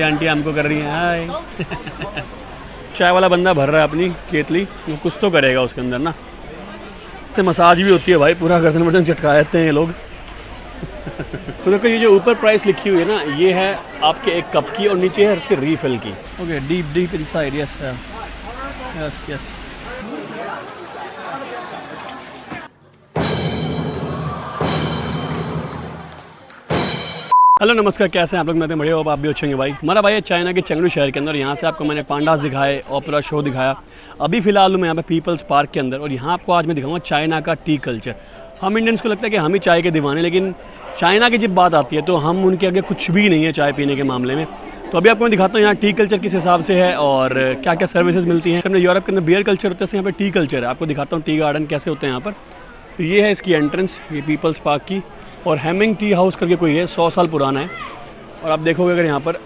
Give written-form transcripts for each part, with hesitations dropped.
Aunty हमको कर रही हैं हाय। चाय वाला बंदा भर रहा है अपनी केतली, वो कुछ तो करेगा उसके अंदर ना। से मसाज भी होती है भाई, पूरा गर्दन वर्दन चटका देते हैं ये लोग। तो देखो ये जो ऊपर प्राइस लिखी हुई है ना, ये है आपके एक कप की और नीचे है उसके रीफिल की। Okay deep deep inside, yes yes yes. Hello नमस्कार, कैसे हैं आप लोग? मैं तो बढ़िया हो, आप भी अच्छे होंगे भाई। हमारा भाई है चाइना के चेंगडू शहर के अंदर। यहाँ से आपको मैंने पांडास दिखाए, ओपेरा शो दिखाया। अभी फिलहाल मैं यहाँ पे पीपल्स पार्क के अंदर, और यहाँ आपको आज मैं दिखाऊंगा चाइना का टी कल्चर। हम इंडियंस को लगता है कि हम ही चाय के दीवाने, लेकिन चाइना की जब बात आती है तो हम उनके आगे कुछ भी नहीं है चाय पीने के मामले में। तो अभी आपको मैं दिखाता हूँ यहाँ टी कल्चर किस हिसाब से है और क्या क्या सर्विसेज मिलती हैं। हमने यूरोप के अंदर बियर कल्चर होता है, यहाँ पे टी कल्चर है। आपको दिखाता हूँ टी गार्डन कैसे होते हैं यहाँ पर। तो ये है इसकी एंट्रेंस, ये पीपल्स पार्क की। और हेमिंग टी हाउस करके कोई है, 100 साल पुराना है। और आप देखोगे अगर यहाँ पर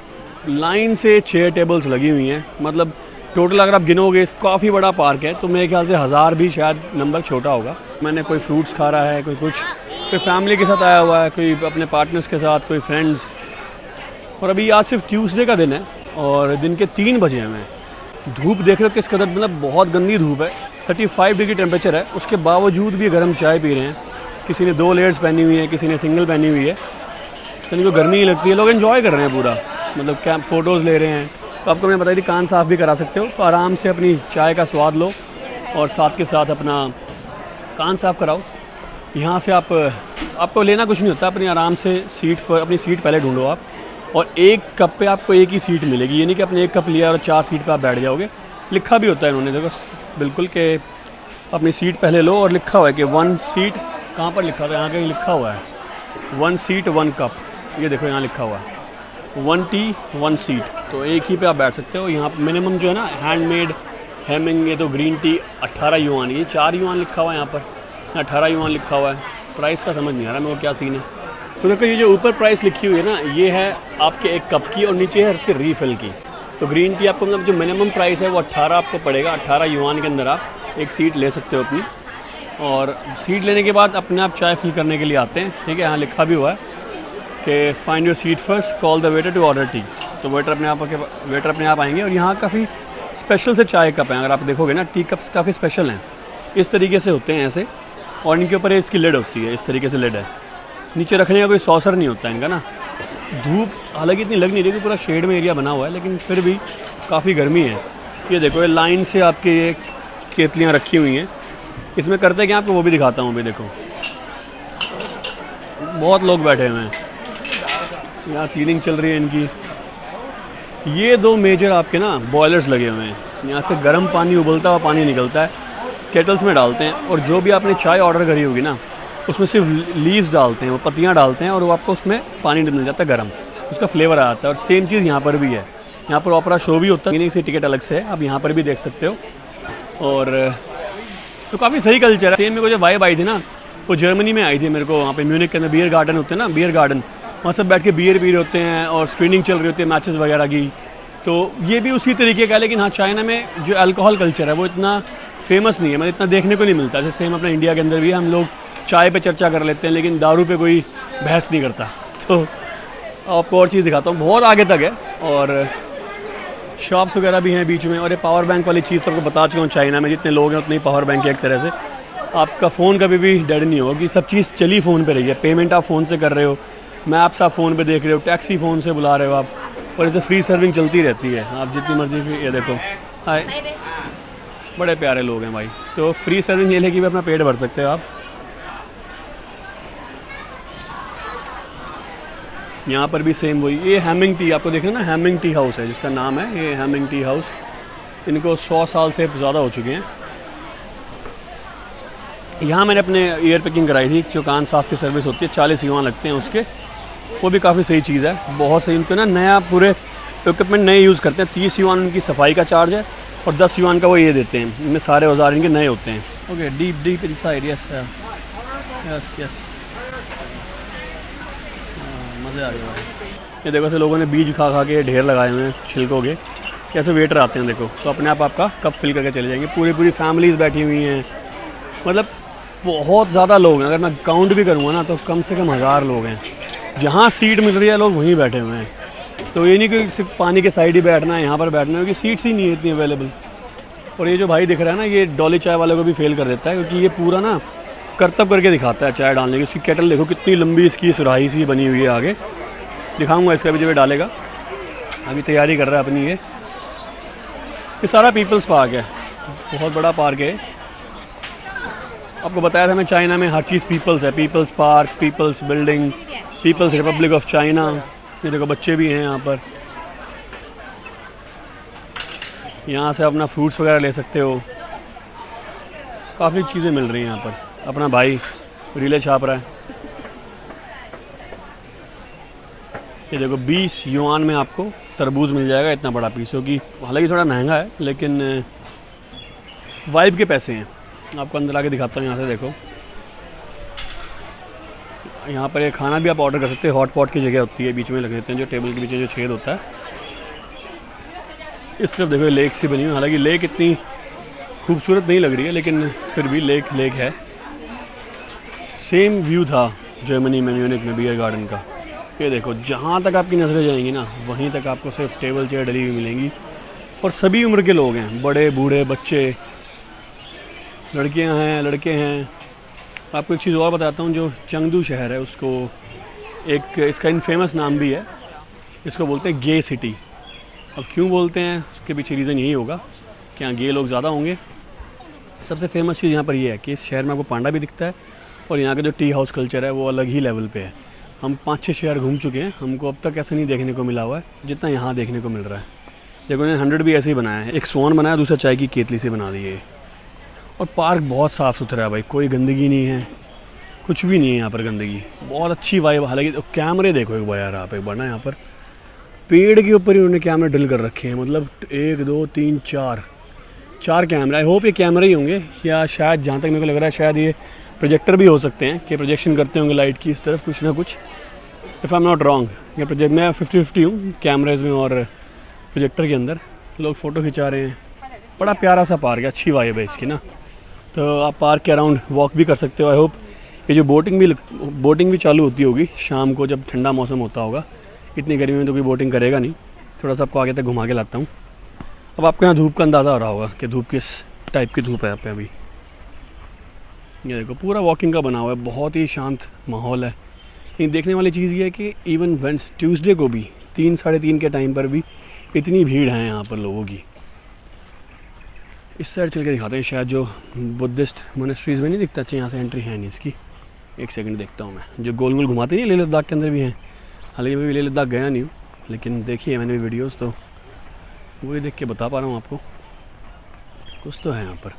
लाइन से चेयर टेबल्स लगी हुई हैं, मतलब टोटल अगर आप गिनोगे काफ़ी बड़ा पार्क है, तो मेरे ख्याल से 1000 भी शायद नंबर छोटा होगा। मैंने कोई फ्रूट्स खा रहा है, कोई कुछ, कोई फैमिली के साथ आया हुआ है, कोई अपने पार्टनर्स के साथ, कोई फ्रेंड्स। और अभी आज सिर्फ ट्यूसडे का दिन है और दिन के 3 बजे हैं। मैं धूप देख रहे हो किस कदर, मतलब बहुत गंदी धूप है। 35 डिग्री टेम्परेचर है, उसके बावजूद भी गर्म चाय पी रहे हैं। किसी ने 2 लेयर्स पहनी हुई है, किसी ने सिंगल पहनी हुई है। तो इनको गर्मी नहीं लगती है, लोग एंजॉय कर रहे हैं पूरा, मतलब क्या फ़ोटोज़ ले रहे हैं। तो आपको मैं बताई थी कान साफ़ भी करा सकते हो, तो आराम से अपनी चाय का स्वाद लो और साथ के साथ अपना कान साफ़ कराओ। यहाँ से आपको लेना कुछ नहीं होता, अपनी आराम से अपनी सीट पहले ढूंढो आप, और एक कप पे आपको एक ही सीट मिलेगी। ये नहीं कि आपने एक कप लिया और 4 सीट पे आप बैठ जाओगे। लिखा भी होता है इन्होंने, देखो बिल्कुल कि अपनी सीट पहले लो, और लिखा हुआ है कि 1 सीट, कहाँ पर लिखा हुआ है? यहाँ कहीं लिखा हुआ है 1 सीट 1 कप। ये देखो यहाँ लिखा हुआ है 1 टी 1 सीट, तो एक ही पे आप बैठ सकते हो। यहाँ मिनिमम जो है ना हैंडमेड हेमिंग, ये तो ग्रीन टी 18 युआन, ये 4 युआन लिखा हुआ है यहाँ पर, 18 युआन लिखा हुआ है। प्राइस का समझ नहीं आ रहा मेरे को क्या सीन है। तो देखो ये जो ऊपर प्राइस लिखी हुई है ना, ये है आपके एक कप की और नीचे है उसके रीफिल की। तो ग्रीन टी आपको मतलब जो मिनिमम प्राइस है वो 18 आपको पड़ेगा। 18 युआन के अंदर आप एक सीट ले सकते हो अपनी, और सीट लेने के बाद अपने आप चाय फिल करने के लिए आते हैं। ठीक है, यहाँ लिखा भी हुआ है कि find your seat first, call the waiter to order tea. तो वेटर अपने आप आएंगे। और यहाँ काफ़ी स्पेशल से चाय कप हैं, अगर आप देखोगे ना टी कप्स काफ़ी स्पेशल हैं, इस तरीके से होते हैं ऐसे, और इनके ऊपर इसकी लिड होती है, इस तरीके से लिड है। नीचे रखने का कोई सॉसर नहीं होता है इनका ना। धूप हालांकि इतनी लग नहीं रही, पूरा शेड में एरिया बना हुआ है, लेकिन फिर भी काफ़ी गर्मी है। ये देखो ये लाइन से आपके ये केतलियाँ रखी हुई हैं। इसमें करते क्या आपको वो भी दिखाता हूँ। अभी देखो बहुत लोग बैठे हुए हैं, यहाँ क्लीनिंग चल रही है इनकी। ये 2 मेजर आपके ना बॉयलर्स लगे हुए हैं, यहाँ से गर्म पानी उबलता हुआ पानी निकलता है, केटल्स में डालते हैं। और जो भी आपने चाय ऑर्डर करी होगी ना, उसमें सिर्फ लीव्स डालते हैं, वो पत्तियाँ डालते हैं, और वो आपको उसमें पानी मिल जाता है गर्म, उसका फ्लेवर आ जाता है। और सेम चीज़ यहाँ पर भी है, यहाँ पर ओपेरा शो भी होता है, इसकी टिकट अलग से है, आप यहाँ पर भी देख सकते हो। और तो काफ़ी सही कल्चर है। सेम मेरे को जो वाइब आई थी ना, वो जर्मनी में आई थी मेरे को। वहाँ पे म्यूनिक के अंदर बियर गार्डन होते हैं ना, बियर गार्डन, वहाँ सब बैठ के बियर पी रहे होते हैं और स्क्रीनिंग चल रही होती है मैचेस वगैरह की। तो ये भी उसी तरीके का है, लेकिन हाँ चाइना में जो अल्कोहल कल्चर है वो इतना फेमस नहीं है, मतलब इतना देखने को नहीं मिलता। जैसे सेम अपने इंडिया के अंदर भी हम लोग चाय पे चर्चा कर लेते हैं, लेकिन दारू पे कोई बहस नहीं करता। तो आपको और चीज़ दिखाता हूँ, बहुत आगे तक है, और शॉप्स वगैरह भी हैं बीच में। और ये पावर बैंक वाली चीज़ तो आपको बता चुका हूँ, चाइना में जितने लोग हैं उतने ही पावर बैंक है। एक तरह से आपका फ़ोन कभी भी डेड नहीं होगा, कि सब चीज़ चली फ़ोन पे रही है। पेमेंट आप फ़ोन से कर रहे हो, मैप्स आप फ़ोन पे देख रहे हो, टैक्सी फ़ोन से बुला रहे हो आप, और इसे फ्री सर्विंग चलती रहती है, आप जितनी मर्जी। ये देखो हाय, बड़े प्यारे लोग हैं भाई। तो फ्री सर्विंग ये लेके भी अपना पेट भर सकते हो आप। यहाँ पर भी सेम वही, ये हेमिंग टी आपको देखना ना, हेमिंग टी हाउस है जिसका नाम है, ये हेमिंग टी हाउस। इनको 100 साल से ज़्यादा हो चुके हैं। यहाँ मैंने अपने ईयर पिकिंग कराई थी, जो कान साफ़ की सर्विस होती है, 40 युआन लगते हैं उसके, वो भी काफ़ी सही चीज़ है, बहुत सही। इनको ना नया पूरे इक्विपमेंट नए यूज़ करते हैं। 30 युआन उनकी सफाई का चार्ज है, और 10 युआन का वो ये देते हैं, इनमें सारे औजार इनके नए होते हैं। Okay deep deep inside, yes yes yes, मज़े आ गए भाई। ये देखो ऐसे लोगों ने बीज खा खा के ढेर लगाए हुए हैं छिलकों के, कैसे वेटर आते हैं देखो, तो अपने आप आपका कप फिल करके चले जाएंगे। पूरी फैमिलीज़ बैठी हुई हैं, मतलब बहुत ज़्यादा लोग हैं। अगर मैं काउंट भी करूँगा ना तो कम से कम 1000 लोग हैं। जहाँ सीट मिल रही है लोग वहीं बैठे हुए हैं। तो ये नहीं कि सिर्फ पानी के साइड ही बैठना है, यहाँ पर बैठना है, क्योंकि सीट्स ही नहीं है इतनी अवेलेबल। और ये जो भाई दिख रहा है ना, ये डॉली चाय वाले को भी फेल कर देता है, क्योंकि ये पूरा ना करतब करके दिखाता है चाय डालने की। इसकी केटल देखो कितनी लंबी इसकी सुराही सी बनी हुई है, आगे दिखाऊंगा इसका भी जब ये डालेगा। अभी तैयारी कर रहा है अपनी। ये सारा पीपल्स पार्क है, बहुत बड़ा पार्क है। आपको बताया था मैं चाइना में हर चीज़ पीपल्स है, people's park, people's building, people's republic of China. ये देखो बच्चे भी हैं यहाँ पर, यहाँ से अपना फ्रूट्स वगैरह ले सकते हो, काफ़ी चीज़ें मिल रही हैं यहाँ पर। अपना भाई रीले छाप रहा है। ये देखो 20 युआन में आपको तरबूज मिल जाएगा, इतना बड़ा पीस, क्योंकि हालांकि थोड़ा महंगा है लेकिन वाइब के पैसे हैं। आपको अंदर आके दिखाता हूँ, यहाँ से देखो। यहाँ पर ये खाना भी आप ऑर्डर कर सकते हैं, हॉट पॉट की जगह होती है, बीच में लग देते हैं, जो टेबल के बीच में जो छेद होता है। इस तरफ देखो लेक सी बनी हुई, हालांकि लेक इतनी खूबसूरत नहीं लग रही है, लेकिन फिर भी लेक है। सेम व्यू था जर्मनी में, म्यूनिख में बियर गार्डन का। ये देखो जहाँ तक आपकी नज़रें जाएंगी ना, वहीं तक आपको सिर्फ टेबल चेयर डली हुई मिलेंगी, और सभी उम्र के लोग हैं, बड़े बूढ़े बच्चे, लड़कियां हैं, लड़के हैं। आपको एक चीज़ और बताता हूँ, जो चंगदू शहर है उसको एक इसका इनफेमस नाम भी है, इसको बोलते हैं गे सिटी। अब क्यों बोलते हैं उसके पीछे रीज़न यही होगा कि यहाँ गे लोग ज़्यादा होंगे। सबसे फेमस चीज़ यहाँ पर ये है कि इस शहर में आपको पांडा भी दिखता है, और यहाँ का जो टी हाउस कल्चर है वो अलग ही लेवल पे है। हम 5-6 शहर घूम चुके हैं, हमको अब तक ऐसा नहीं देखने को मिला हुआ है जितना यहाँ देखने को मिल रहा है। देखो उन्होंने 100 भी ऐसे ही बनाया है, एक स्वान बनाया, दूसरा चाय की केतली से बना दी है। और पार्क बहुत साफ़ सुथरा है भाई, कोई गंदगी नहीं है, कुछ भी नहीं है यहाँ पर गंदगी, बहुत अच्छी वाइब। हालांकि तो कैमरे देखो एक बार यार, आप एक बार ना, यहाँ पर पेड़ के ऊपर ही उन्होंने कैमरे ड्रिल कर रखे हैं, मतलब 1 2 3 4 कैमरे। आई होप ये कैमरे ही होंगे, या शायद जहाँ तक मेरे को लग रहा है शायद ये प्रोजेक्टर भी हो सकते हैं कि प्रोजेक्शन करते होंगे लाइट की इस तरफ कुछ ना कुछ, if I am not wrong. या प्रोजेक्ट मैं 50-50 हूँ कैमरेज में और प्रोजेक्टर के अंदर। लोग फ़ोटो खिंचा रहे हैं, बड़ा प्यारा सा पार्क है, अच्छी वाइब है इसकी ना। तो आप पार्क के अराउंड वॉक भी कर सकते हो। आई होप ये जो बोटिंग भी चालू होती होगी शाम को, जब ठंडा मौसम होता होगा। इतनी गर्मी में तो कोई बोटिंग करेगा नहीं। थोड़ा सा आपको आगे तक घुमा के लाता हूँ। अब आपको यहाँ धूप का अंदाज़ा हो रहा होगा कि धूप किस टाइप की धूप है यहाँ पे अभी। ये देखो पूरा वॉकिंग का बना हुआ है, बहुत ही शांत माहौल है। लेकिन देखने वाली चीज़ ये है कि इवन ट्यूसडे को भी 3-3:30 के टाइम पर भी इतनी भीड़ है यहाँ पर लोगों की। इस साइड चल के दिखाते हैं, शायद जो बुद्धिस्ट मोनेस्ट्रीज़ में नहीं दिखता। अच्छा यहाँ से एंट्री है नहीं इसकी, एक सेकंड देखता हूँ मैं। जो गोल गोल घुमाते नहीं, लेह लद्दाख के अंदर भी हैं। हालांकि मैं भी लेह लद्दाख गया नहीं हूँ, लेकिन देखी है मैंने भी वीडियोज़, तो वही देख के बता पा रहा हूँ आपको, कुछ तो है यहाँ पर।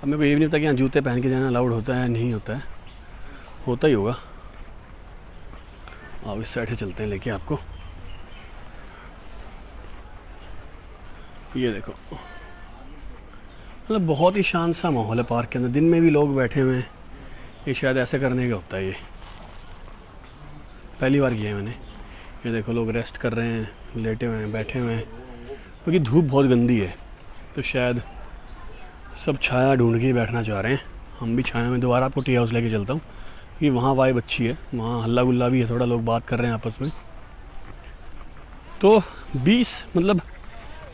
अब मेरे को ये भी नहीं पता कि यहाँ जूते पहन के जाना अलाउड होता है नहीं होता है, होता ही होगा। अब इस साइड से चलते हैं लेके आपको। ये देखो मतलब बहुत ही शांत सा माहौल है पार्क के अंदर। दिन में भी लोग बैठे हुए हैं, ये शायद ऐसे करने का होता है। ये पहली बार किया है मैंने। ये देखो लोग रेस्ट कर रहे हैं, लेटे हुए हैं, बैठे हुए हैं, क्योंकि धूप बहुत गंदी है, तो शायद सब छाया ढूंढ के बैठना चाह रहे हैं। हम भी छाया में दोबारा आपको टी हाउस लेके चलता हूँ, क्योंकि वहाँ वाइब अच्छी है, वहाँ हल्ला गुल्ला भी है, थोड़ा लोग बात कर रहे हैं आपस में। तो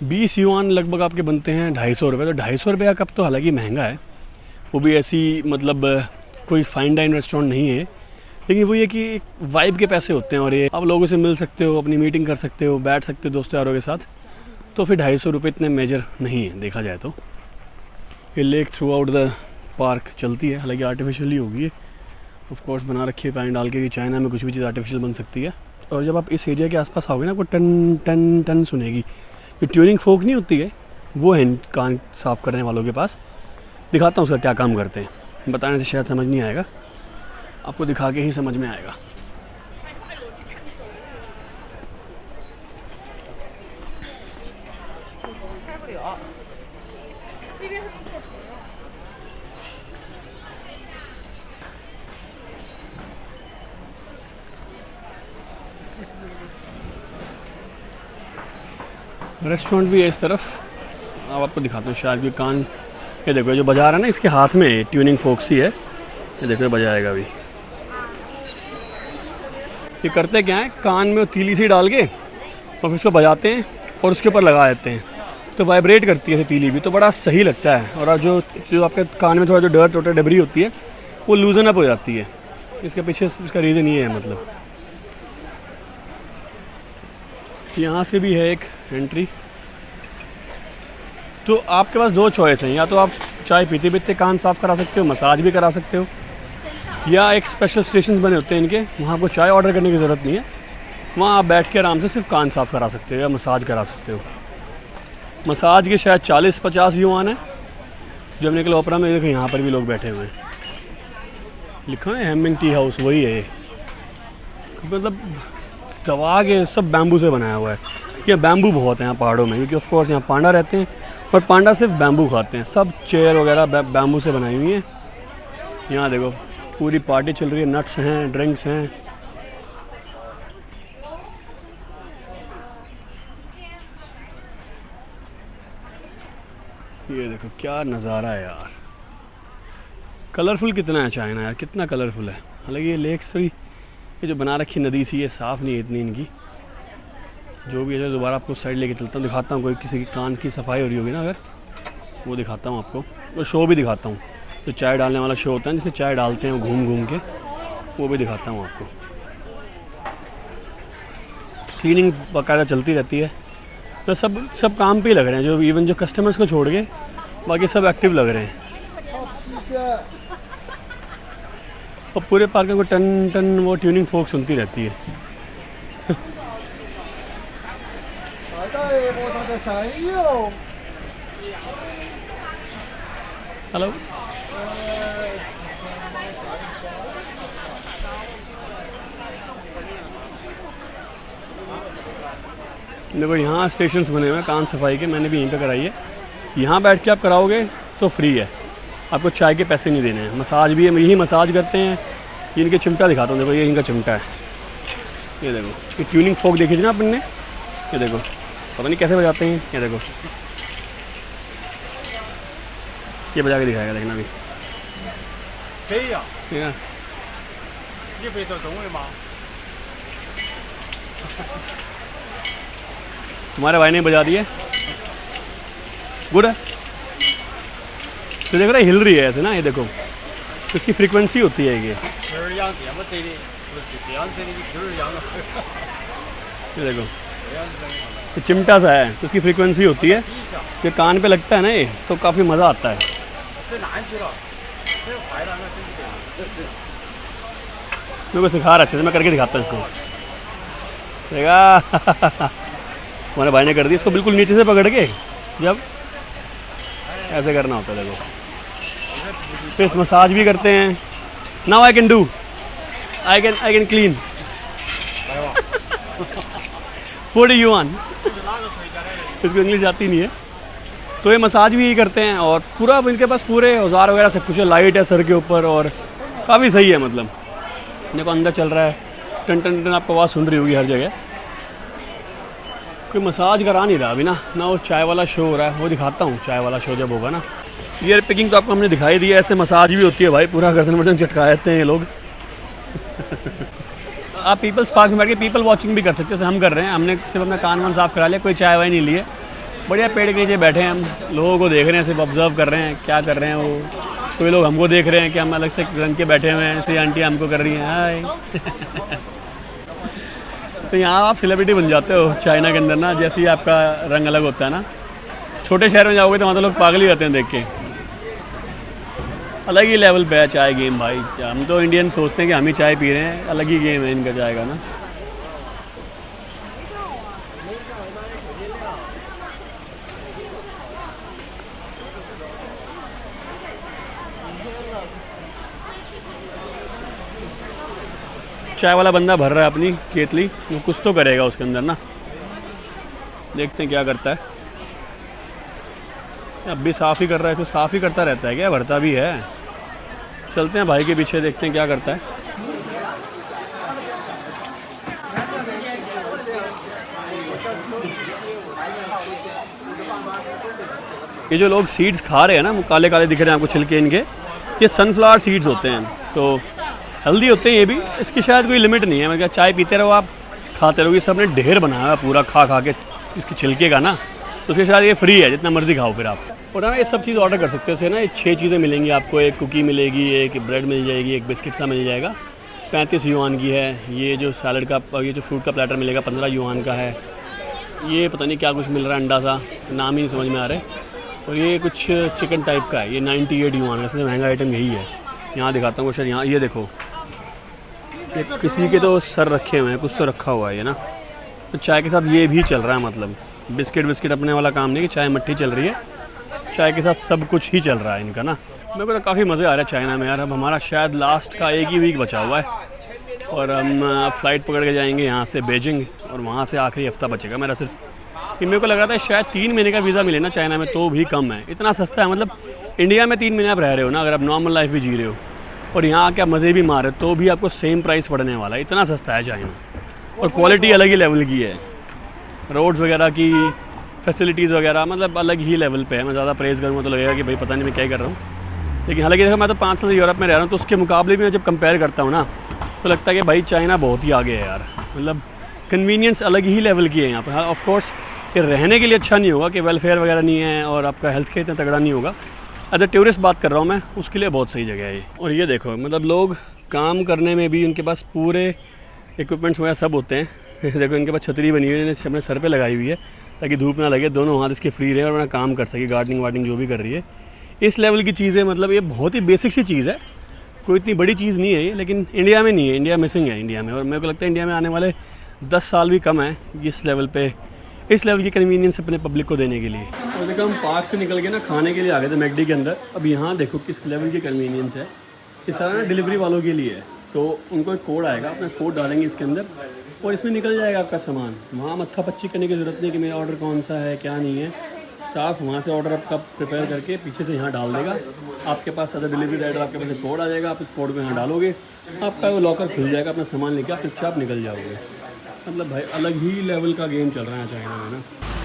20 युआन लगभग आपके बनते हैं 250 रुपये। तो 250 रुपये का कप तो हालांकि महंगा है, वो भी ऐसी मतलब कोई फाइन डाइन रेस्टोरेंट नहीं है, लेकिन वो ये कि एक वाइब के पैसे होते हैं। और ये आप लोगों से मिल सकते हो, अपनी मीटिंग कर सकते हो, बैठ सकते हो दोस्तों यारों के साथ, तो फिर 250 रुपये इतने मेजर नहीं है देखा जाए तो। ये lake through out the park चलती है, हालांकि आर्टिफिशियली होगी ये, ऑफ कोर्स बना रखी है पानी डाल के, कि चाइना में कुछ भी चीज़ आर्टिफिशियल बन सकती है। और जब आप इस एरिया के आसपास आओगे ना, आपको टन टन टन सुनेगी। जो ट्यूनिंग फोक नहीं होती है, वो है कान साफ़ करने वालों के पास। दिखाता हूँ उसका क्या काम करते हैं, बताने से शायद समझ नहीं आएगा, आपको दिखा के ही समझ में आएगा। रेस्टोरेंट भी है इस तरफ, अब आपको दिखाता हूँ शायद भी कान। ये देखो जो बजा रहा है ना, इसके हाथ में ट्यूनिंग फोक्स ही है, ये देखो बजाएगा अभी। ये करते क्या है, कान में तीली सी डाल के और फिर उसको बजाते हैं और उसके ऊपर लगा देते हैं, तो वाइब्रेट करती है तीली भी, तो बड़ा सही लगता है। और जो जो आपके कान में थोड़ा जो डर्ट वोटर डबरी होती है वो लूजन अप हो जाती है। इसके पीछे इसका रीज़न ये है। मतलब यहाँ से भी है एक एंट्री। तो आपके पास दो चॉइस हैं, या तो आप चाय पीते पीते कान साफ़ करा सकते हो, मसाज भी करा सकते हो, या एक स्पेशल स्टेशन बने होते हैं इनके, वहाँ आपको चाय ऑर्डर करने की ज़रूरत नहीं है, वहाँ आप बैठ के आराम से सिर्फ कान साफ़ करा सकते हो या मसाज करा सकते हो। मसाज के शायद 40-50 युआन है। जब निकले ओपरा में देखो यहाँ पर भी लोग बैठे हुए हैं, लिखा है हेमिंग टी हाउस, वही है ये। मतलब दवा के सब बैम्बू से बनाया हुआ है। ये बैम्बू बहुत है यहाँ पहाड़ों में, क्योंकि ऑफ कोर्स यहाँ पांडा रहते हैं, पर पांडा सिर्फ बैम्बू खाते हैं। सब चेयर वगैरह बैम्बू से बनाई हुई हैं। यहाँ देखो पूरी पार्टी चल रही है, नट्स हैं, ड्रिंक्स हैं। ये देखो क्या नज़ारा है यार, कलरफुल कितना है चाइना यार, कितना कलरफुल है। हालांकि ये लेक्स भी, ये जो बना रखी नदी सी, ये साफ़ नहीं है इतनी इनकी। जो भी है दोबारा आपको साइड लेके चलता हूँ, दिखाता हूँ कोई किसी की कान की सफाई हो रही होगी ना अगर, वो दिखाता हूँ आपको। और शो भी दिखाता हूँ, जो चाय डालने वाला शो होता है जिसे चाय डालते हैं घूम घूम के, वो भी दिखाता हूँ आपको। क्लीनिंग बाकायदा चलती रहती है। तो सब काम पे ही लग रहे हैं, जो इवन जो कस्टमर्स को छोड़ के बाकी सब एक्टिव लग रहे हैं। और पूरे पार्क में टन टन वो ट्यूनिंग फोक सुनती रहती है। हेलो, देखो यहाँ स्टेशंस बने हुए हैं कान सफाई के, मैंने भी यहीं पे कराई है। यहाँ बैठ के आप कराओगे तो फ्री है, आपको चाय के पैसे नहीं देने हैं। मसाज भी है, यही मसाज करते हैं। ये इनके चिमटा दिखाता हूँ, देखो ये इनका चिमटा है। ये देखो ये ट्यूनिंग फोक देखी थी ना अपन ने, ये देखो पता नहीं कैसे बजाते हैं। ये देखो ये बजा के दिखाएगा, देखना भी। तुम्हारे भाई ने बजा दिए, गुड है। तो देख रहा है हिल रही है ऐसे ना, ये देखो तो इसकी फ्रीक्वेंसी होती है ये देखो ये चिमटा सा है, तो इसकी फ्रीक्वेंसी होती है, ये कान पे लगता है ना, ये तो काफ़ी मज़ा आता है। मेरे को सिखा रहा अच्छे से, मैं करके दिखाता हूँ इसको, देखा। हमारे भाई ने कर दी इसको बिल्कुल नीचे से पकड़ के, जब ऐसे करना होता है देखो। फेस मसाज भी करते हैं। Now I can do, I can clean 40 yuan. इसको इंग्लिश आती नहीं है, तो ये मसाज भी यही करते हैं। और पूरा इनके पास पूरे औजार वगैरह सब कुछ है, लाइट है सर के ऊपर, और काफ़ी सही है। मतलब देखो अंदर चल रहा है, टन टन टन आपको आवाज़ सुन रही होगी हर जगह। कोई मसाज करा नहीं रहा अभी ना वो चाय वाला शो हो रहा है, वो दिखाता हूँ चाय वाला शो जब होगा ना। ईयर पिकिंग तो आपको हमने दिखाई दी है, ऐसे मसाज भी होती है भाई, पूरा गर्दन वर्दन चटका देते हैं ये लोग। आप पीपल्स पार्क में बैठ के पीपल वॉचिंग भी कर सकते हो, जैसे हम कर रहे हैं। हमने सिर्फ अपना कान वान साफ़ करा लिया, कोई चाय वाय नहीं लिए, बढ़िया पेड़ के नीचे बैठे हैं हम, लोगों को देख रहे हैं, सिर्फ ऑब्जर्व कर रहे हैं क्या कर रहे हैं वो। कोई लोग हमको देख रहे हैं कि हम अलग से रंग के बैठे हुए हैं, इसलिए आंटी हमको कर रही हैं हाय। तो यहाँ आप सेलिब्रिटी बन जाते हो चाइना के अंदर ना, जैसे ही आपका रंग अलग होता है ना। छोटे शहर में जाओगे तो वहाँ तो लोग पागल ही रहते हैं देख के। अलग ही लेवल पे है चाय गेम भाई। हम तो इंडियन सोचते हैं कि हम ही चाय पी रहे हैं, अलग ही गेम है इनका चाय का ना। चाय वाला बंदा भर रहा है अपनी केतली, वो कुछ तो करेगा उसके अंदर ना, देखते हैं क्या करता है। अब भी साफ़ ही कर रहा है, इसको साफ़ ही करता रहता है क्या, भरता भी है। चलते हैं भाई के पीछे, देखते हैं क्या करता है। ये जो लोग सीड्स खा रहे हैं ना, वो काले काले दिख रहे हैं आपको छिलके इनके, ये सनफ्लावर सीड्स होते हैं। तो हेल्दी होते हैं ये भी, इसकी शायद कोई लिमिट नहीं है। मैं क्या, चाय पीते रहो आप, खाते रहोगे। सबने ढेर बनाया है पूरा खा खा के इसके छिलके का ना, तो उसके शायद ये फ्री है, जितना मर्जी खाओ फिर आप। और ना ये सब चीज़ ऑर्डर कर सकते हो। इससे ना ये 6 चीज़ें मिलेंगी आपको, एक कुकी मिलेगी, एक ब्रेड मिल जाएगी, एक बिस्किट सा मिल जाएगा। 35 युआन की है। ये जो सैलड का, ये जो फ्रूट का प्लेटर मिलेगा 15 युआन का है। ये पता नहीं क्या कुछ मिल रहा है, अंडा सा, नाम ही नहीं समझ में आ रहा है। और ये कुछ चिकन टाइप का है, ये 98 युआन का। सबसे महंगा आइटम यही है। यहाँ दिखाता हूँ शायद, यहाँ ये देखो, ये किसी के तो सर रखे हुए हैं, कुछ तो रखा हुआ है ये ना। तो चाय के साथ ये भी चल रहा है, मतलब बिस्किट अपने वाला काम नहीं कि चाय मट्ठी चल रही है, चाय के साथ सब कुछ ही चल रहा है इनका ना। मेरे को तो काफ़ी मज़े आ रहे हैं चाइना में यार। अब हमारा शायद लास्ट का 1 ही वीक बचा हुआ है और हम फ़्लाइट पकड़ के जाएंगे यहाँ से बीजिंग, और वहाँ से आखिरी हफ्ता बचेगा मेरा सिर्फ। कि मेरे को लग रहा था शायद 3 महीने का वीज़ा मिले ना चाइना में, तो भी कम है, इतना सस्ता है। मतलब इंडिया में 3 महीने आप रह रहे हो ना, अगर आप नॉर्मल लाइफ भी जी रहे हो और यहाँ आके आप मज़े भी मार रहे हो, तो भी आपको सेम प्राइस पड़ने वाला है। इतना सस्ता है चाइना, और क्वालिटी अलग ही लेवल की है। रोड्स वगैरह की फैसिलिटीज़ वगैरह मतलब अलग ही लेवल पे है। मैं ज़्यादा प्रेज़ करूँगा तो लगेगा कि भाई पता नहीं मैं क्या कर रहा हूँ, लेकिन हालांकि देखो मैं तो 5 साल यूरोप में रह रहा हूँ, तो उसके मुकाबले भी मैं जब कंपेयर करता हूँ ना, तो लगता है कि भाई चाइना बहुत ही आगे है यार। मतलब कन्वीनियंस अलग ही लेवल की है यहाँ पर। हाँ ऑफ कोर्स ये रहने के लिए अच्छा नहीं होगा कि वेलफेयर वगैरह नहीं है और आपका हेल्थ केयर इतना तगड़ा नहीं होगा। एज अ टूरिस्ट बात कर रहा हूँ मैं, उसके लिए बहुत सही जगह है ये। और ये देखो, मतलब लोग काम करने में भी उनके पास पूरे इक्विपमेंट्स वगैरह सब होते हैं। देखो इनके पास छतरी बनी हुई है, अपने सर पे लगाई हुई है ताकि धूप ना लगे, दोनों हाथ इसके फ्री रहे और अपना काम कर सके, गार्डनिंग वार्डनिंग जो भी कर रही है। इस लेवल की चीज़ है, मतलब ये बहुत ही बेसिक सी चीज़ है, कोई इतनी बड़ी चीज़ नहीं है ये। लेकिन इंडिया में नहीं है, इंडिया मिसिंग है इंडिया में। और मेरे को लगता है इंडिया में आने वाले 10 साल भी कम है इस लेवल पे, इस लेवल की कन्वीनियंस अपने पब्लिक को देने के लिए। और देखो हम पार्क से निकल के ना खाने के लिए आ गए थे मैकडी के अंदर। अब यहाँ देखो किस लेवल की कन्वीनियंस है। ये सारा ना डिलीवरी वालों के लिए है, तो उनको एक कोड आएगा, अपना कोड डालेंगे इसके अंदर और इसमें निकल जाएगा आपका सामान। वहाँ मत्था पच्ची करने की ज़रूरत नहीं कि मेरा ऑर्डर कौन सा है क्या नहीं है। स्टाफ वहाँ से ऑर्डर आपका प्रिपेयर करके पीछे से यहाँ डाल देगा। आपके पास अगर डिलीवरी राइडर आपके पास एक कोड आ जाएगा, आप उस कोड को यहाँ डालोगे, आपका वो लॉकर खुल जाएगा, अपना सामान लेके आप इससे आप निकल जाओगे। मतलब भाई अलग ही लेवल का गेम चल रहा है चाइना में ना।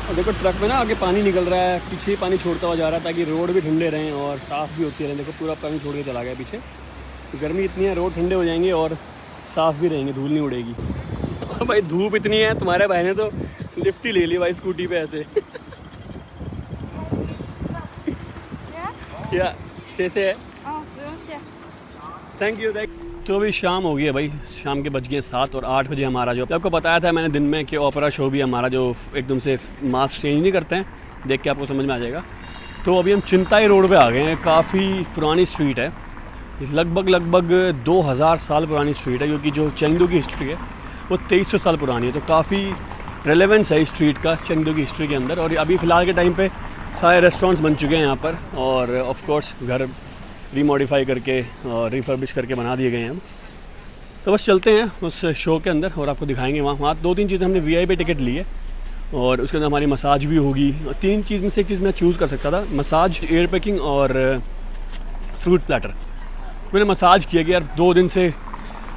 और देखो ट्रक में ना आगे पानी निकल रहा है, पीछे ही पानी छोड़ता हुआ जा रहा है ताकि रोड भी ठंडे रहें और साफ़ भी होती रहे। देखो पूरा पानी छोड़ के चला गया पीछे। गर्मी इतनी है, रोड ठंडे हो जाएंगे और साफ़ भी रहेंगे, धूल नहीं उड़ेगी। और भाई धूप इतनी है, तुम्हारे भाई ने तो लिफ्ट ही ले ली भाई स्कूटी पे ऐसे। क्या से थैंक यू। तो अभी शाम हो गई है भाई, शाम के बज गए 7 और 8 बजे हमारा जो आपको बताया था मैंने दिन में कि ओपेरा शो भी हमारा जो एकदम से मास्क चेंज नहीं करते हैं, देख के आपको समझ में आ जाएगा। तो अभी हम चिंताई रोड पे आ गए हैं। काफ़ी पुरानी स्ट्रीट है, लगभग 2000 साल पुरानी स्ट्रीट है, क्योंकि जो चेंगडू की हिस्ट्री है वो 2300 साल पुरानी है। तो काफ़ी रेलेवेंस है इस स्ट्रीट का चेंगडू की हिस्ट्री के अंदर। और अभी फ़िलहाल के टाइम पे सारे रेस्टोरेंट्स बन चुके हैं यहाँ पर, और ऑफ कोर्स घर रीमॉडिफाई करके और रिफर्बिश करके बना दिए गए हैं। तो बस चलते हैं उस शो के अंदर और आपको दिखाएंगे। वहाँ 2-3 चीज़ें हमने VIP टिकट ली है और उसके अंदर हमारी मसाज भी होगी। 3 चीज़ में से एक चीज़ मैं चूज़ कर सकता था, मसाज, एयर पैकिंग और फ्रूट प्लेटर। मैंने मसाज किया कि यार 2 दिन से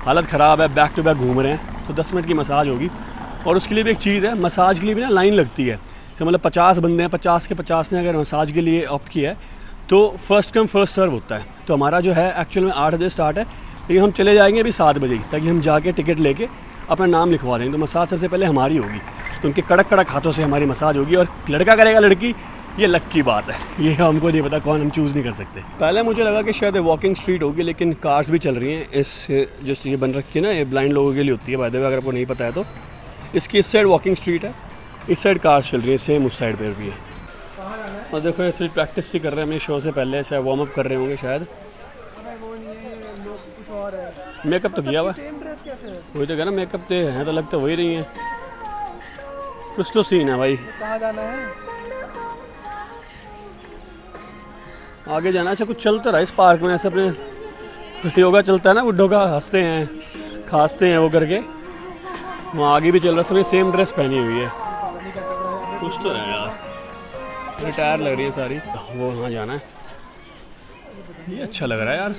हालत ख़राब है, बैक टू बैक घूम रहे हैं, तो 10 मिनट की मसाज होगी। और उसके लिए भी एक चीज़ है, मसाज के लिए भी ना लाइन लगती है। जैसे मतलब 50 बंदे हैं, 50 के 50 ने अगर मसाज के लिए ऑप्ट किया है तो फर्स्ट कम फर्स्ट सर्व होता है। तो हमारा जो है एक्चुअल में 8 बजे स्टार्ट है, लेकिन हम चले जाएंगे अभी 7 बजे, ताकि हम जाके टिकट लेके अपना नाम लिखवा देंगे। तो मसाज सबसे पहले हमारी होगी, तो उनके कड़क कड़क हाथों से हमारी मसाज होगी। और लड़का करेगा लड़की, ये लक की बात है, ये हमको नहीं पता, कौन हम चूज़ नहीं कर सकते। पहले मुझे लगा कि शायद वॉकिंग स्ट्रीट होगी, लेकिन कार्स भी चल रही हैं। इस जो ये बन रखी है ना, ये ब्लाइंड लोगों के लिए होती है बाय द वे, अगर आपको नहीं पता है तो। इसकी इस साइड वॉकिंग स्ट्रीट है, इस साइड कार्स चल रही है, सेम उस साइड पर भी है। और देखो ये थोड़ी प्रैक्टिस ही कर रहे हैं अपने शो से पहले, शायद वार्म अप कर रहे होंगे शायद। मेकअप तो किया हुआ, वही तो कह ना, मेकअप तो हैं तो लगता वही नहीं है, कुछ तो सीन है भाई। कहाँ जाना है? आगे जाना। अच्छा कुछ चलता रहा इस पार्क में ऐसे, अपने योगा चलता है ना बुड्ढों का, हंसते हैं खांसते हैं वो करके, वहाँ आगे भी चल रहा है। सब सेम ड्रेस पहनी हुई है, कुछ तो है यार, रिटायर लग रही है सारी। वो वहाँ जाना है, ये अच्छा लग रहा है यार,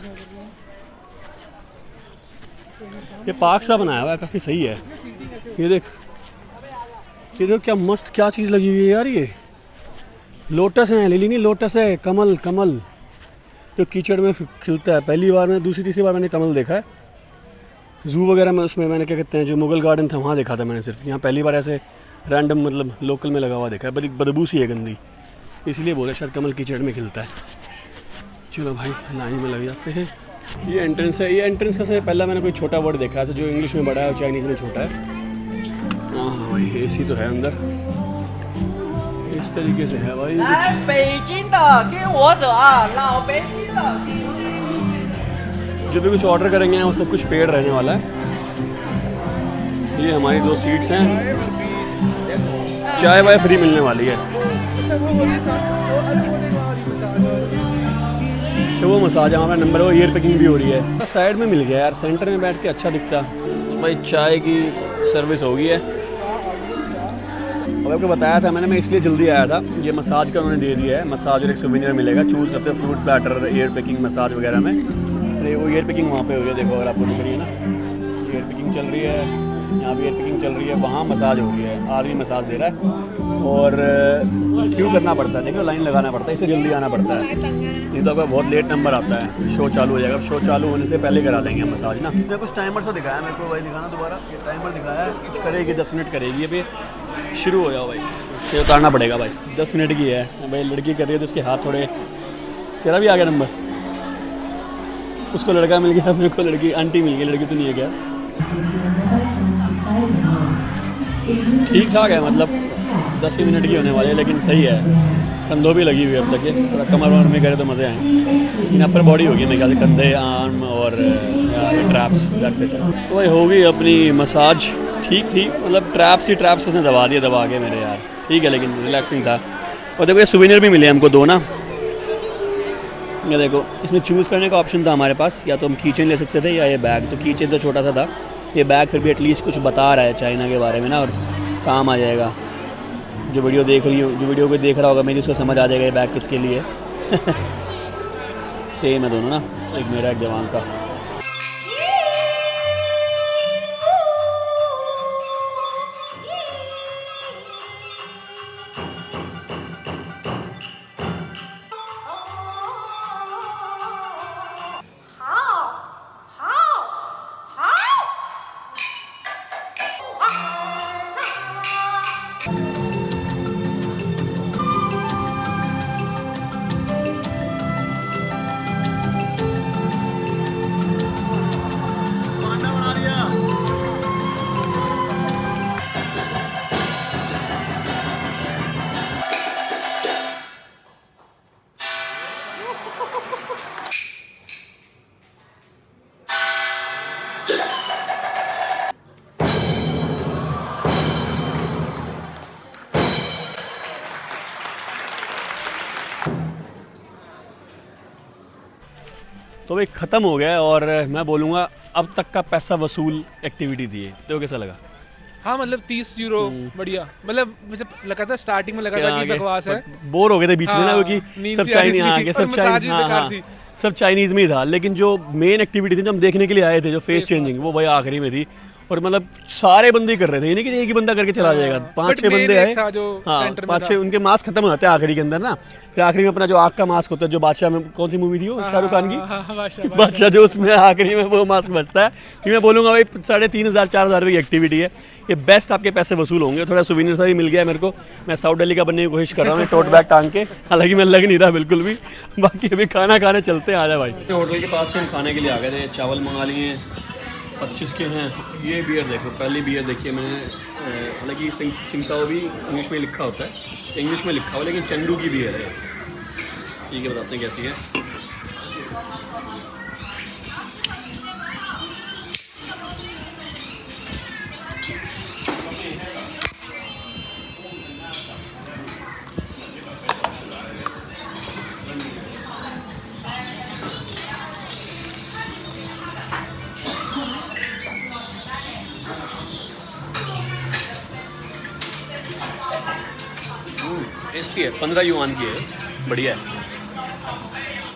ये पार्क सा बनाया हुआ है, काफ़ी सही है। ये देख, ये देख क्या मस्त क्या चीज़ लगी हुई है यार, ये लोटस है, लिली नहीं लोटस है, कमल, कमल जो कीचड़ में खिलता है। पहली बार में, दूसरी तीसरी बार मैंने कमल देखा है, ज़ू वगैरह में उसमें मैंने क्या कहते हैं जो मुगल गार्डन था वहाँ देखा था मैंने सिर्फ। यहाँ पहली बार ऐसे रैंडम मतलब लोकल में लगा हुआ देखा है, बड़ी बदबू सी है गंदी, इसलिए बोले शायद कमल कीचड़ में खिलता है। चलो भाई लाइन में लग जाते हैं। ये एंट्रेंस है, ये एंट्रेंस का से पहला मैंने कोई छोटा वर्ड देखा है जो इंग्लिश में बड़ा है और चाइनीज़ में छोटा है। हाँ भाई AC तो है अंदर, इस तरीके से है भाई। जो भी कुछ ऑर्डर करेंगे वो सब कुछ पेड रहने वाला है। ये हमारी 2 सीट्स हैं, चाय वाय फ्री मिलने वाली है। अच्छा वो मसाज हमारा नंबर है, वो ईयर पैकिंग भी हो रही है। साइड में मिल गया यार, सेंटर में बैठ के अच्छा दिखता। भाई चाय की सर्विस हो गई है। अब आपको बताया था मैंने, मैं इसलिए जल्दी आया था। ये मसाज का उन्होंने दे दिया है, मसाज और एक सुवेनियर मिलेगा, चूज़ करते हैं fruit platter, year packing, massage वगैरह में। अरे वो ईयर पैकिंग वहाँ पे हो रही है, देखो अगर आपको दिख रही है ना, ईयर पैकिंग चल रही है, यहाँ भी ईयर पैकिंग चल रही है, वहाँ मसाज हो रही है, आदमी मसाज दे रहा है। और क्यों करना पड़ता है, देखो लाइन लगाना पड़ता है, इससे जल्दी आना पड़ता है, नहीं तो आपका बहुत लेट नंबर आता है, शो चालू हो जाएगा। शो चालू होने से पहले करा देंगे मसाज ना। मैं कुछ टाइमर से दिखाया मेरे को भाई, दिखाना दोबारा। ये टाइमर दिखाया है, कुछ करेगी 10 मिनट करेगी, अभी शुरू हो जाओ भाई। ये उतारना पड़ेगा भाई, 10 मिनट की है भाई। लड़की कर रही है तो उसके हाथ थोड़े, तेरा भी आ गया नंबर, उसको लड़का मिल गया, मेरे को लड़की आंटी मिल गई, लड़की तो नहीं है क्या। ठीक ठाक है मतलब 10 ही मिनट की होने वाली है, लेकिन सही है। कंधों भी लगी हुई है अब तक, ये थोड़ा कमर वमर में करे तो मज़े आए। इन अपर बॉडी होगी मेरे ख्याल से, कंधे, आर्म और ट्रैप्स, दैट्स इट। तो भाई हो गई अपनी मसाज, ठीक थी मतलब ट्रैप्स उसने दबा के मेरे यार, ठीक है, लेकिन रिलैक्सिंग था। और देखो ये सुवेनियर भी मिले हमको 2 ना, ये देखो इसमें चूज़ करने का ऑप्शन था हमारे पास, या तो हम कीचेन ले सकते थे या ये बैग। तो कीचेन तो छोटा सा था, ये बैग फिर भी एटलीस्ट कुछ बता रहा है चाइना के बारे में ना, और काम आ जाएगा। जो वीडियो को देख रहा होगा मेरी, उसको समझ आ जाएगा ये बैग किसके लिए सेम है दोनों ना, एक मेरा एक जवान का। तो भाई ख़त्म हो गया और मैं बोलूँगा अब तक का पैसा वसूल एक्टिविटी थी। तो कैसा लगा? हाँ मतलब 30 यूरो बढ़िया। मतलब मुझे लगा था स्टार्टिंग में लगा था कि बकवास है, बोर हो गए थे बीच में ना, क्योंकि सब चाइनीज, हाँ सब चाइनीज में ही था। लेकिन जो मेन एक्टिविटी थी जो हम देखने के लिए आए थे, जो फेस चेंजिंग, वो भाई आखिरी में थी। और मतलब सारे बंदे कर रहे थे, ये नहीं कि एक ही बंदा करके चला जाएगा। 5-6 बंदे आए, हाँ 5-6, उनके मास्क खत्म हो जाते हैं आखिरी के अंदर ना। फिर आखिरी में अपना जो आग का मास्क होता है, जो बादशाह में, कौन सी मूवी थी वो, शाहरुख खान की बादशाह, जो उसमें आखिरी में वो मास्क बचता है। कि मैं बोलूँगा भाई 3,500-4,000 रुपये की एक्टिविटी है ये, बेस्ट आपके पैसे वसूल होंगे। थोड़ा सुवेनियर सा भी मिल गया मेरे को, मैं साउथ दिल्ली का बनने की कोशिश कर रहा हूँ टोट बैग टांग के, हालांकि मैं लग नहीं रहा बिल्कुल भी। बाकी अभी खाना खाने चलते हैं, आ जाए भाई। होटल के पास से हम खाने के लिए आ गए थे, चावल मंगा लिए 25 के हैं। ये बियर देखो, पहली बियर देखिए मैंने, हालांकि चिंगताओ भी इंग्लिश में लिखा होता है, इंग्लिश में लिखा हुआ, लेकिन चंगडू की बियर है। ठीक है, बताते हैं कैसी है। टेस्टी है, 15 युआन की है, बढ़िया है।